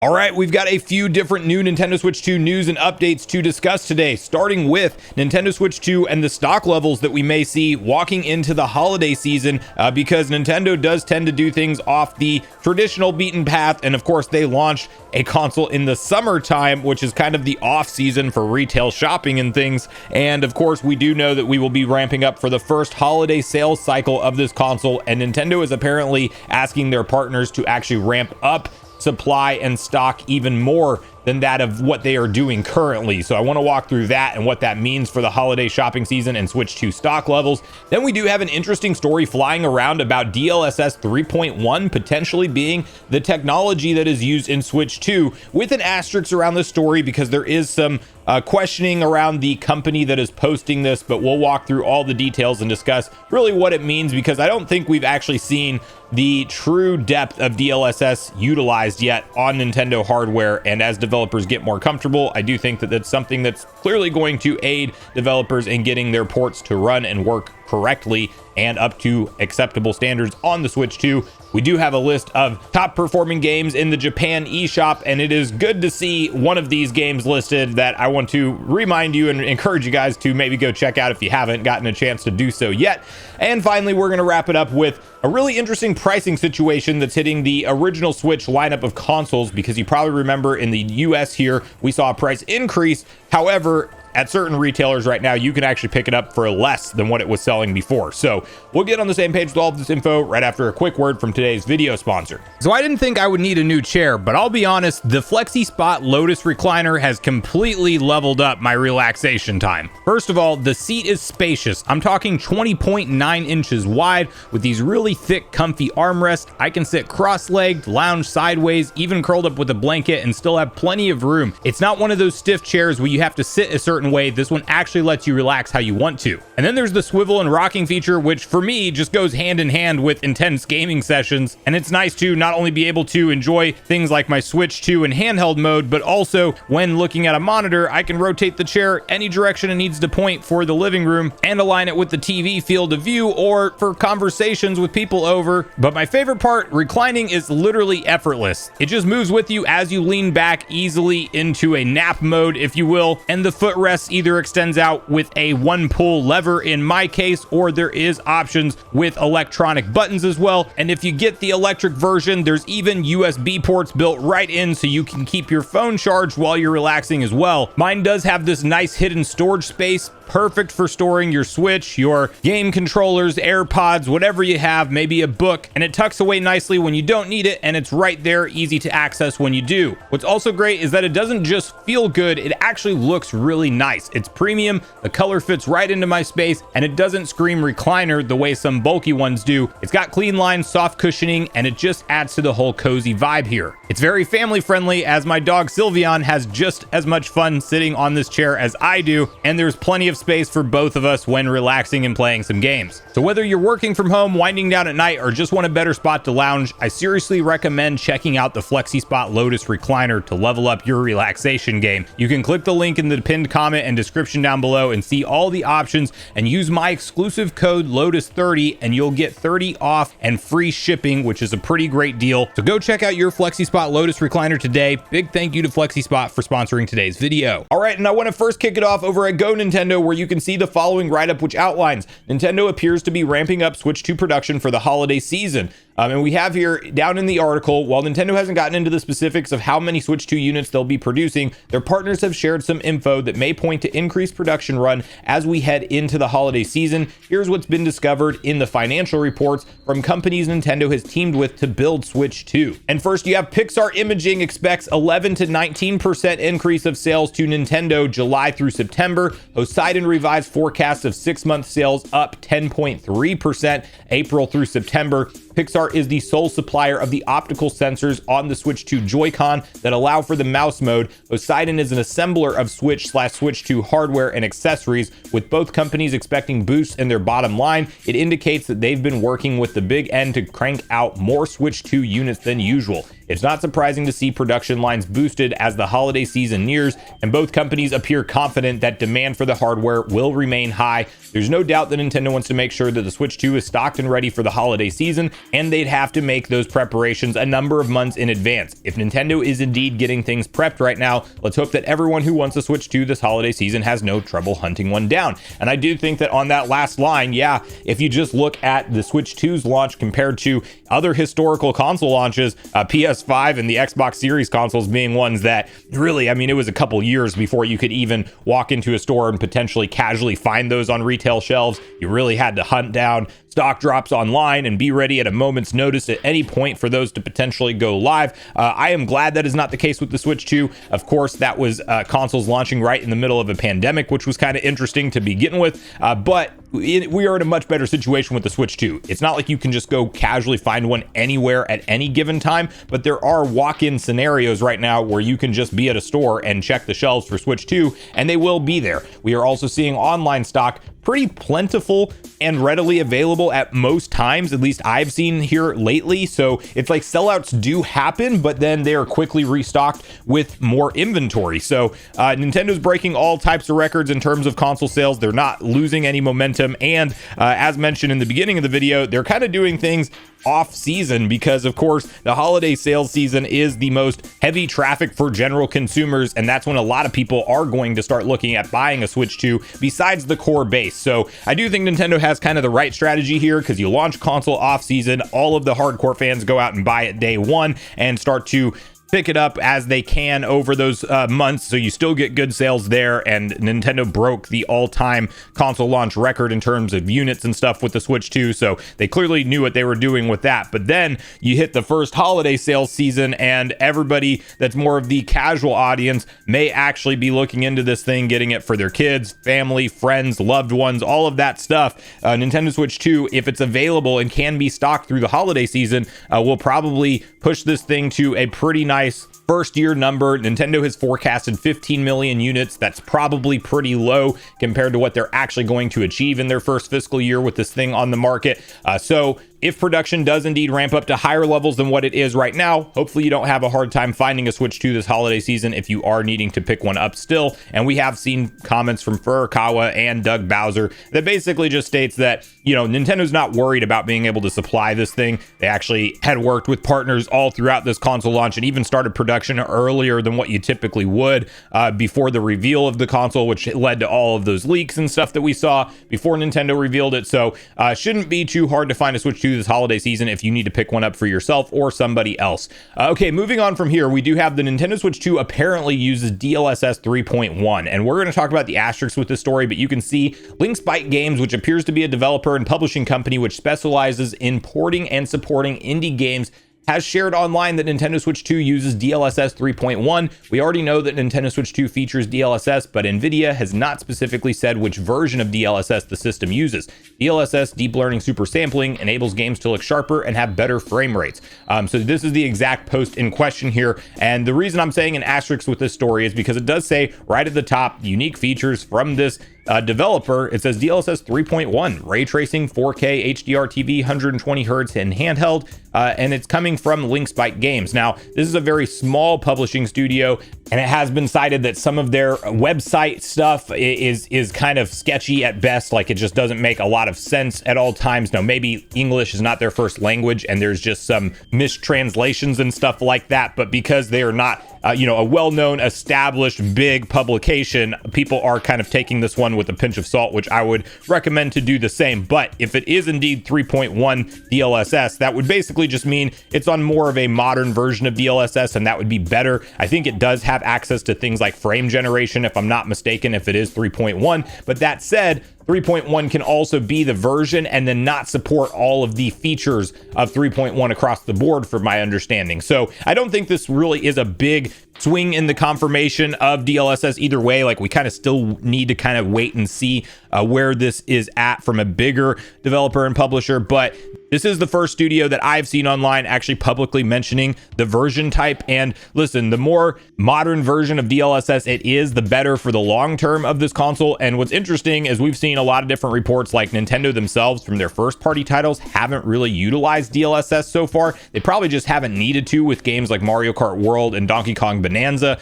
All right, we've got a few different new Nintendo Switch 2 news and updates to discuss today, starting with Nintendo Switch 2 and the stock levels that we may see walking into the holiday season, because Nintendo does tend to do things off the traditional beaten path. And of course, they launched a console in the summertime, which is kind of the off season for retail shopping and things. And of course, we do know that we will be ramping up for the first holiday sales cycle of this console. And Nintendo is apparently asking their partners to actually ramp up supply and stock even more than that of what they are doing currently. So I want to walk through that and what that means for the holiday shopping season and Switch 2 stock levels. Then we do have an interesting story flying around about DLSS 3.1 potentially being the technology that is used in Switch 2, with an asterisk around the story because there is some questioning around the company that is posting this, but we'll walk through all the details and discuss really what it means, because I don't think we've actually seen the true depth of DLSS utilized yet on Nintendo hardware. And as developers get more comfortable, I do think that that's something that's clearly going to aid developers in getting their ports to run and work correctly and up to acceptable standards on the Switch 2. We do have a list of top performing games in the Japan eShop, and it is good to see one of these games listed that I want to remind you and encourage you guys to maybe go check out if you haven't gotten a chance to do so yet. And finally, we're going to wrap it up with a really interesting pricing situation that's hitting the original Switch lineup of consoles, because you probably remember in the US here, we saw a price increase. However, at certain retailers right now, you can actually pick it up for less than what it was selling before. So we'll get on the same page with all of this info right after a quick word from today's video sponsor. So I didn't think I would need a new chair, but I'll be honest, the FlexiSpot Lotus recliner has completely leveled up my relaxation time. First of all, the seat is spacious. I'm talking 20.9 inches wide with these really thick, comfy armrests. I can sit cross-legged, lounge sideways, even curled up with a blanket, and still have plenty of room. It's not one of those stiff chairs where you have to sit a certain way. This one actually lets you relax how you want to. And then there's the swivel and rocking feature, which for me just goes hand in hand with intense gaming sessions. And it's nice to not only be able to enjoy things like my Switch 2 in handheld mode, but also when looking at a monitor, I can rotate the chair any direction it needs to point for the living room and align it with the TV field of view or for conversations with people over. But my favorite part, reclining is literally effortless. It just moves with you as you lean back easily into a nap mode, if you will, and the footrest either extends out with a one pull lever in my case, or there is options with electronic buttons as well. And if you get the electric version, there's even USB ports built right in, so you can keep your phone charged while you're relaxing as well. Mine does have this nice hidden storage space, perfect for storing your Switch, your game controllers, AirPods, whatever you have, maybe a book, and it tucks away nicely when you don't need it, and it's right there, easy to access when you do. What's also great is that it doesn't just feel good, it actually looks really nice. It's premium, the color fits right into my space, and it doesn't scream recliner the way some bulky ones do. It's got clean lines, soft cushioning, and it just adds to the whole cozy vibe here. It's very family friendly, as my dog Sylveon has just as much fun sitting on this chair as I do, and there's plenty of space for both of us when relaxing and playing some games. So whether you're working from home, winding down at night, or just want a better spot to lounge, I seriously recommend checking out the FlexiSpot Lotus recliner to level up your relaxation game. You can click the link in the pinned comment and description down below and see all the options, and use my exclusive code Lotus30 and you'll get 30 off and free shipping, which is a pretty great deal. So go check out your FlexiSpot Lotus recliner today. Big thank you to FlexiSpot for sponsoring today's video. All right, and I want to first kick it off over at Go Nintendo, where you can see the following write-up, which outlines Nintendo appears to be ramping up Switch 2 production for the holiday season. And we have here down in the article, while Nintendo hasn't gotten into the specifics of how many Switch 2 units they'll be producing, their partners have shared some info that may point to increased production run as we head into the holiday season. Here's what's been discovered in the financial reports from companies Nintendo has teamed with to build Switch 2. And first, you have Pixar Imaging expects 11 to 19% increase of sales to Nintendo July through September. Poseidon revised forecasts of 6-month sales up 10.3% April through September. Pixar is the sole supplier of the optical sensors on the Switch 2 Joy-Con that allow for the mouse mode. Poseidon is an assembler of Switch/Switch 2 hardware and accessories, with both companies expecting boosts in their bottom line. It indicates that they've been working with the big N to crank out more Switch 2 units than usual. it's not surprising to see production lines boosted as the holiday season nears, and both companies appear confident that demand for the hardware will remain high. There's no doubt that Nintendo wants to make sure that the Switch 2 is stocked and ready for the holiday season, and they'd have to make those preparations a number of months in advance. If Nintendo is indeed getting things prepped right now, let's hope that everyone who wants a Switch 2 this holiday season has no trouble hunting one down. And I do think that on that last line, yeah, if you just look at the Switch 2's launch compared to other historical console launches, PS5 and the Xbox Series consoles being ones that really, I mean, it was a couple years before you could even walk into a store and potentially casually find those on retail shelves. You really had to hunt down stock drops online and be ready at a moment's notice at any point for those to potentially go live. I am glad that is not the case with the Switch 2. Of course, that was consoles launching right in the middle of a pandemic, which was kind of interesting to begin with, but we are in a much better situation with the Switch 2. It's not like you can just go casually find one anywhere at any given time, but there are walk-in scenarios right now where you can just be at a store and check the shelves for Switch 2, and they will be there. We are also seeing online stock pretty plentiful and readily available at most times, at least I've seen here lately. So it's like sellouts do happen, but then they are quickly restocked with more inventory. So Nintendo's breaking all types of records in terms of console sales. They're not losing any momentum. And as mentioned in the beginning of the video, they're kind of doing things off season because, of course, the holiday sales season is the most heavy traffic for general consumers, and that's when a lot of people are going to start looking at buying a Switch 2 besides the core base. So I do think Nintendo has kind of the right strategy here, because you launch console off season, all of the hardcore fans go out and buy it day one and start to pick it up as they can over those months, so you still get good sales there. And Nintendo broke the all-time console launch record in terms of units and stuff with the Switch 2, so they clearly knew what they were doing with that. But then you hit the first holiday sales season, and everybody that's more of the casual audience may actually be looking into this thing, getting it for their kids, family, friends, loved ones, all of that stuff. Nintendo Switch 2, if it's available and can be stocked through the holiday season, will probably push this thing to a pretty nice first year number. Nintendo has forecasted 15 million units. That's probably pretty low compared to what they're actually going to achieve in their first fiscal year with this thing on the market. So if production does indeed ramp up to higher levels than what it is right now, hopefully you don't have a hard time finding a Switch 2 this holiday season if you are needing to pick one up still. And we have seen comments from Furukawa and Doug Bowser that basically just states that, you know, Nintendo's not worried about being able to supply this thing. They actually had worked with partners all throughout this console launch and even started production earlier than what you typically would before the reveal of the console, which led to all of those leaks and stuff that we saw before Nintendo revealed it. So shouldn't be too hard to find a Switch 2 this holiday season if you need to pick one up for yourself or somebody else. Okay, moving on from here, we do have the Nintendo Switch 2 apparently uses DLSS 3.1, and we're going to talk about the asterisks with this story, but you can see Linkspike Games, which appears to be a developer and publishing company which specializes in porting and supporting indie games, has shared online that Nintendo Switch 2 uses DLSS 3.1. We already know that Nintendo Switch 2 features DLSS, but Nvidia has not specifically said which version of DLSS the system uses. DLSS, deep learning super sampling, enables games to look sharper and have better frame rates. So this is the exact post in question here. And the reason I'm saying an asterisk with this story is because it does say right at the top, unique features from this developer. It says DLSS 3.1, ray tracing, 4K HDR TV, 120 hertz and handheld, and it's coming from Linkspike Games. Now, this is a very small publishing studio, and it has been cited that some of their website stuff is kind of sketchy at best. Like, it just doesn't make a lot of sense at all times. Now, maybe English is not their first language, and there's just some mistranslations and stuff like that, but because they are not a well-known, established, big publication, people are kind of taking this one with a pinch of salt, which I would recommend to do the same. But if it is indeed 3.1 DLSS, that would basically just mean it's on more of a modern version of DLSS, and that would be better. I think it does have access to things like frame generation, if I'm not mistaken, if it is 3.1. But that said, 3.1 can also be the version and then not support all of the features of 3.1 across the board, from my understanding. So I don't think this really is a big swing in the confirmation of DLSS either way. Like, we kind of still need to kind of wait and see where this is at from a bigger developer and publisher. But this is the first studio that I've seen online actually publicly mentioning the version type. And listen, the more modern version of DLSS it is, the better for the long term of this console. And what's interesting is we've seen a lot of different reports, like Nintendo themselves from their first party titles haven't really utilized DLSS so far. They probably just haven't needed to with games like Mario Kart World and Donkey Kong Bonanza.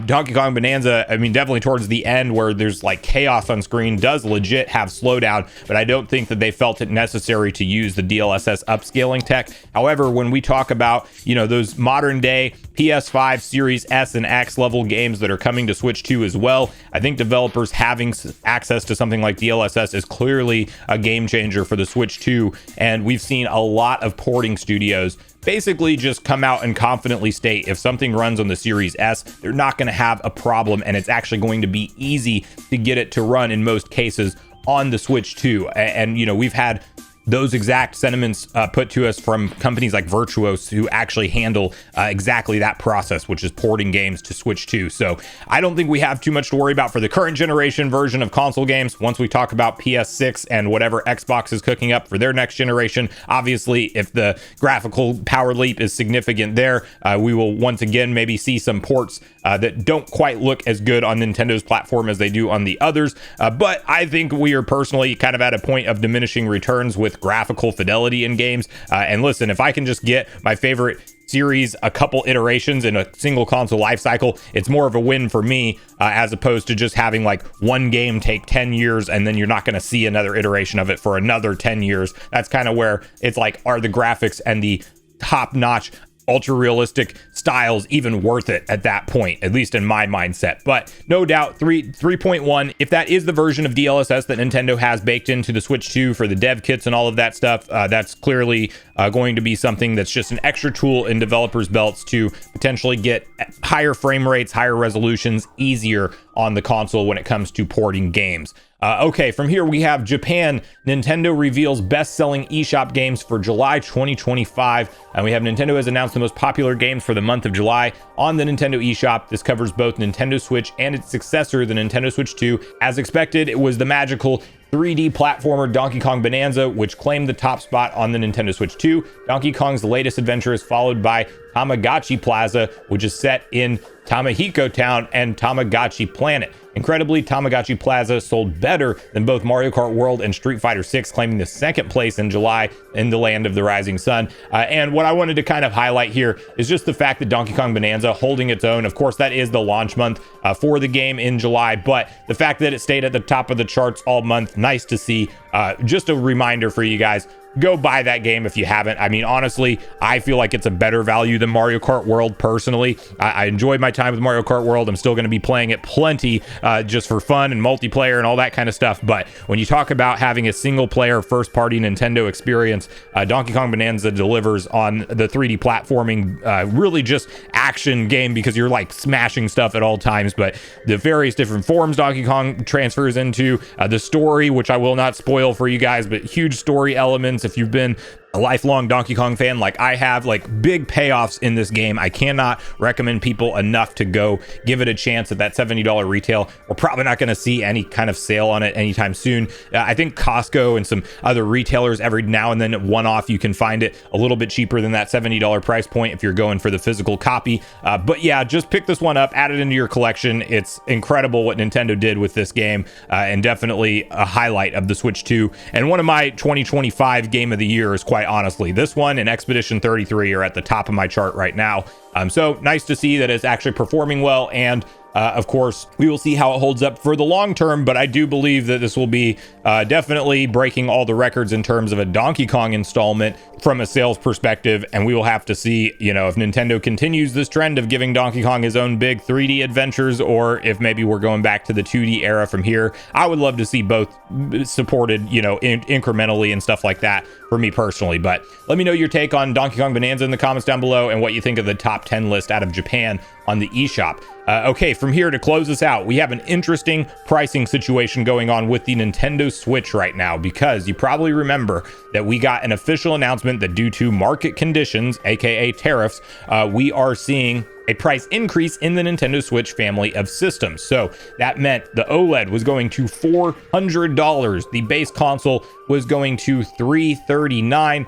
Donkey Kong Bonanza, I mean, definitely towards the end where there's like chaos on screen, does legit have slowdown, but I don't think that they felt it necessary to use the DLSS upscaling tech. However, when we talk about, those modern day PS5 Series S and X level games that are coming to Switch 2 as well, I think developers having access to something like DLSS is clearly a game changer for the Switch 2. And we've seen a lot of porting studios basically just come out and confidently state if something runs on the Series S, they're not going to have a problem, and it's actually going to be easy to get it to run in most cases on the Switch 2. And we've had those exact sentiments put to us from companies like Virtuos, who actually handle exactly that process, which is porting games to Switch 2. So I don't think we have too much to worry about for the current generation version of console games. Once we talk about PS6 and whatever Xbox is cooking up for their next generation, obviously, if the graphical power leap is significant there, we will once again maybe see some ports that don't quite look as good on Nintendo's platform as they do on the others. But I think we are personally kind of at a point of diminishing returns with graphical fidelity in games. And listen, if I can just get my favorite series a couple iterations in a single console life cycle, it's more of a win for me, as opposed to just having like one game take 10 years and then you're not going to see another iteration of it for another 10 years. That's kind of where it's like, are the graphics and the top-notch ultra realistic styles even worth it at that point, at least in my mindset? But no doubt 3.1, if that is the version of DLSS that Nintendo has baked into the Switch 2 for the dev kits and all of that stuff, that's clearly going to be something that's just an extra tool in developers' belts to potentially get higher frame rates, higher resolutions easier on the console when it comes to porting games. Okay, from here we have Japan. Nintendo reveals best-selling eShop games for July 2025. And we have Nintendo has announced the most popular games for the month of July on the Nintendo eShop. This covers both Nintendo Switch and its successor, the Nintendo Switch 2. As expected, it was the magical 3D platformer Donkey Kong Bonanza, which claimed the top spot on the Nintendo Switch 2. Donkey Kong's latest adventure is followed by Tamagotchi Plaza, which is set in Tamahiko Town and Tamagotchi Planet. Incredibly, Tamagotchi Plaza sold better than both Mario Kart World and Street Fighter 6, claiming the second place in July in the land of the rising sun. And what I wanted to kind of highlight here is just the fact that Donkey Kong Bonanza holding its own. Of course, that is the launch month for the game in July, but the fact that it stayed at the top of the charts all month, nice to see. Just a reminder for you guys, go buy that game if you haven't. I mean, honestly, I feel like it's a better value than Mario Kart World personally. I enjoyed my time with Mario Kart World. I'm still going to be playing it plenty just for fun and multiplayer and all that kind of stuff. But when you talk about having a single player first party Nintendo experience, Donkey Kong Bonanza delivers on the 3D platforming, really just action game, because you're like smashing stuff at all times. But the various different forms Donkey Kong transfers into, the story, which I will not spoil for you guys, but huge story elements. If you've been a lifelong Donkey Kong fan like I have, like big payoffs in this game. I cannot recommend people enough to go give it a chance at that $70 retail. We're probably not going to see any kind of sale on it anytime soon. I think Costco and some other retailers every now and then one-off you can find it a little bit cheaper than that $70 price point if you're going for the physical copy. But yeah, just pick this one up, add it into your collection. It's incredible what Nintendo did with this game, and definitely a highlight of the Switch 2. And one of my 2025 game of the year is quite honestly. This one and Expedition 33 are at the top of my chart right now. So nice to see that it's actually performing well, and of course, we will see how it holds up for the long term, but I do believe that this will be definitely breaking all the records in terms of a Donkey Kong installment from a sales perspective, and we will have to see, if Nintendo continues this trend of giving Donkey Kong his own big 3D adventures, or if maybe we're going back to the 2D era from here. I would love to see both supported, incrementally and stuff like that for me personally. But let me know your take on Donkey Kong Bonanza in the comments down below, and what you think of the top 10 list out of Japan on the eShop. Okay, from here to close this out, we have an interesting pricing situation going on with the Nintendo Switch right now, because you probably remember that we got an official announcement that due to market conditions, aka tariffs, we are seeing a price increase in the Nintendo Switch family of systems. So that meant the OLED was going to $400, the base console was going to $339,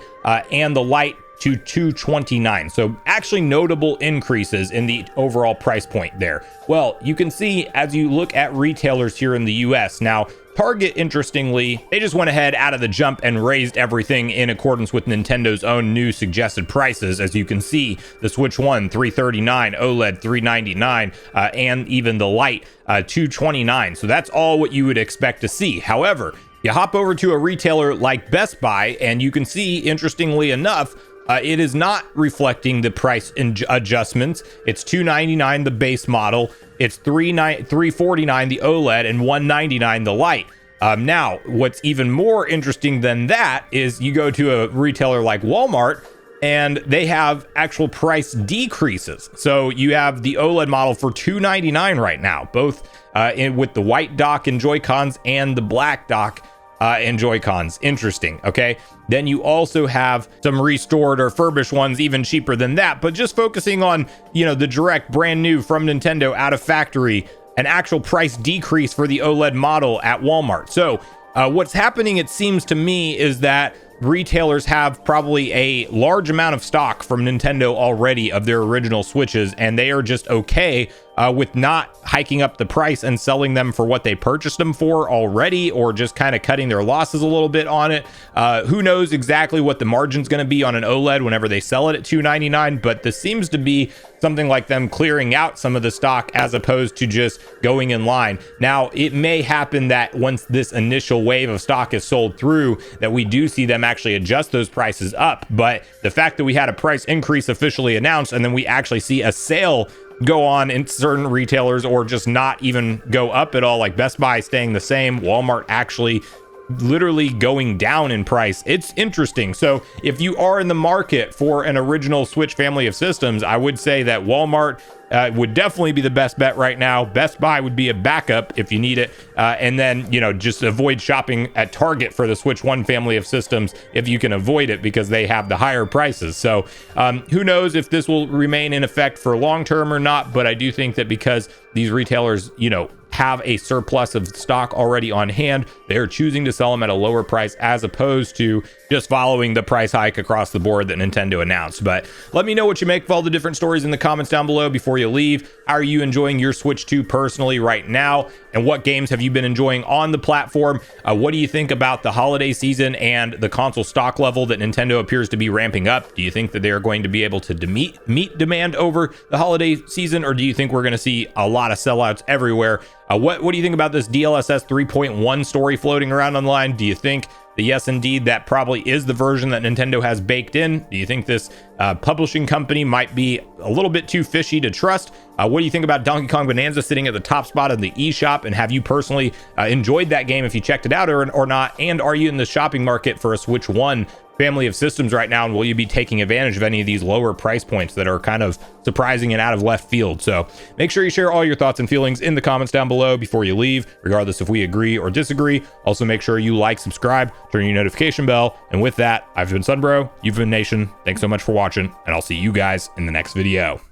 and the Lite to $229. So actually notable increases in the overall price point there. Well, you can see as you look at retailers here in the US now, Target, interestingly, they just went ahead out of the jump and raised everything in accordance with Nintendo's own new suggested prices. As you can see, the Switch 1, $339, OLED, $399, and even the Lite, $229. So that's all what you would expect to see. However, you hop over to a retailer like Best Buy, and you can see, interestingly enough, it is not reflecting the price adjustments. It's $299 the base model, it's $349 the OLED, and $199 the Lite. Now, what's even more interesting than that is you go to a retailer like Walmart, and they have actual price decreases. So you have the OLED model for $299 right now, both with the white dock and Joy-Cons and the black dock and Joy-Cons. Interesting. Okay, then you also have some restored or furbished ones even cheaper than that, but just focusing on, you know, the direct brand new from Nintendo out of factory, an actual price decrease for the OLED model at Walmart. So what's happening, it seems to me, is that retailers have probably a large amount of stock from Nintendo already of their original Switches, and they are just okay with not hiking up the price and selling them for what they purchased them for already, or just kind of cutting their losses a little bit on it. Who knows exactly what the margin's going to be on an OLED whenever they sell it at $299, but this seems to be something like them clearing out some of the stock as opposed to just going in line. Now, it may happen that once this initial wave of stock is sold through, that we do see them actually adjust those prices up. But the fact that we had a price increase officially announced, and then we actually see a sale go on in certain retailers, or just not even go up at all, like Best Buy staying the same, Walmart actually literally going down in price, it's interesting. So if you are in the market for an original Switch family of systems, I would say that Walmart would definitely be the best bet right now. Best Buy would be a backup if you need it, and then, you know, just avoid shopping at Target for the Switch 1 family of systems if you can avoid it, because they have the higher prices. So who knows if this will remain in effect for long term or not, but I do think that because these retailers, you know, have a surplus of stock already on hand, they're choosing to sell them at a lower price as opposed to just following the price hike across the board that Nintendo announced. But let me know what you make of all the different stories in the comments down below before you leave. How are you enjoying your Switch 2 personally right now? And what games have you been enjoying on the platform? What do you think about the holiday season and the console stock level that Nintendo appears to be ramping up? Do you think that they are going to be able to meet demand over the holiday season, or do you think we're going to see a lot of sellouts everywhere? What do you think about this DLSS 3.1 story floating around online? Do you think that yes, indeed, that probably is the version that Nintendo has baked in? Do you think this publishing company might be a little bit too fishy to trust? What do you think about Donkey Kong Bonanza sitting at the top spot of the eShop? And have you personally enjoyed that game if you checked it out or not? And are you in the shopping market for a Switch 1 family of systems right now, and will you be taking advantage of any of these lower price points that are kind of surprising and out of left field? So make sure you share all your thoughts and feelings in the comments down below before you leave, regardless if we agree or disagree. Also, make sure you like, subscribe, turn your notification bell, and with that, I've been Sunbro, you've been Nation. Thanks so much for watching, and I'll see you guys in the next video.